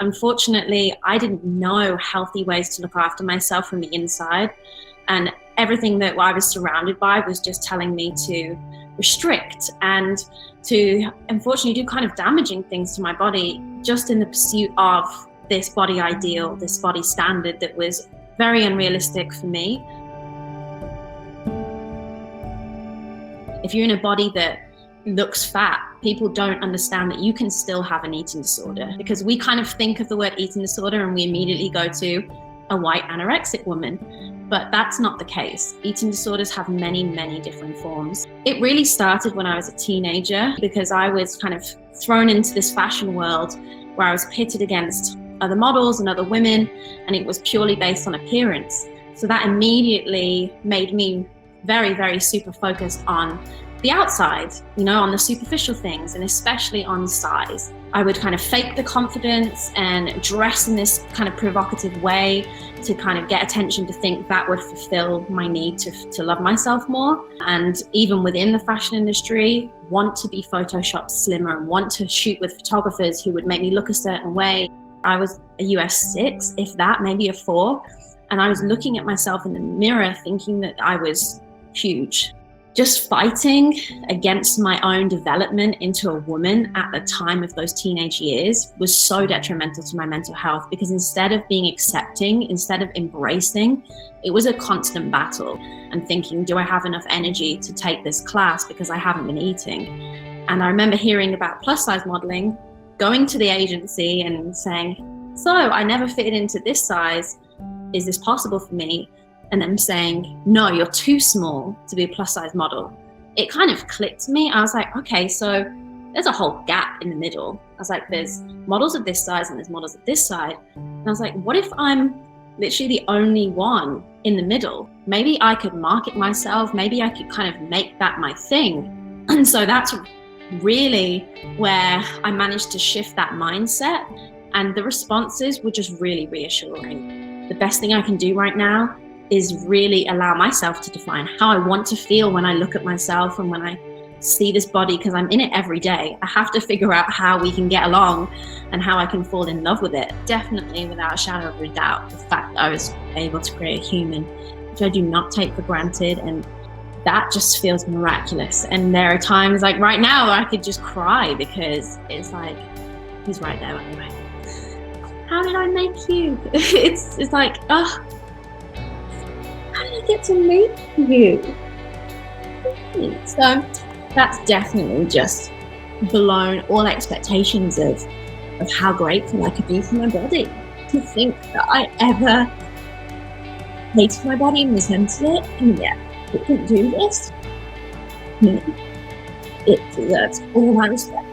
Unfortunately, I didn't know healthy ways to look after myself from the inside. And everything that I was surrounded by was just telling me to restrict and to, unfortunately, do kind of damaging things to my body, just in the pursuit of this body ideal, this body standard that was very unrealistic for me. If you're in a body that looks fat, people don't understand that you can still have an eating disorder, because we kind of think of the word eating disorder and we immediately go to a white anorexic woman. But that's not the case. Eating disorders have many, many different forms. It really started when I was a teenager, because I was kind of thrown into this fashion world where I was pitted against other models and other women, and it was purely based on appearance. So that immediately made me very, very super focused on the outside, on the superficial things, and especially on size. I would kind of fake the confidence and dress in this kind of provocative way to kind of get attention, to think that would fulfill my need to love myself more. And even within the fashion industry, want to be photoshopped slimmer and want to shoot with photographers who would make me look a certain way. I was a US 6, if that, maybe a 4. And I was looking at myself in the mirror thinking that I was huge. Just fighting against my own development into a woman at the time of those teenage years was so detrimental to my mental health, because instead of being accepting, instead of embracing, it was a constant battle and thinking, do I have enough energy to take this class because I haven't been eating? And I remember hearing about plus size modeling, going to the agency and saying, so I never fitted into this size. Is this possible for me? And them saying, no, you're too small to be a plus size model. It kind of clicked to me. I was like, okay, so there's a whole gap in the middle. I was like, there's models of this size and there's models of this side. And I was like, what if I'm literally the only one in the middle? Maybe I could market myself. Maybe I could kind of make that my thing. And so that's really where I managed to shift that mindset. And the responses were just really reassuring. The best thing I can do right now is really allow myself to define how I want to feel when I look at myself and when I see this body, because I'm in it every day. I have to figure out how we can get along and how I can fall in love with it. Definitely, without a shadow of a doubt, the fact that I was able to create a human, which I do not take for granted, and that just feels miraculous. And there are times like right now where I could just cry, because it's like, he's right there anyway. How did I make you? It's like, oh, how did I get to make you? So that's definitely just blown all expectations of how grateful I could be for my body. To think that I ever hated my body and resented it, and yet it can do this. It deserves all my respect.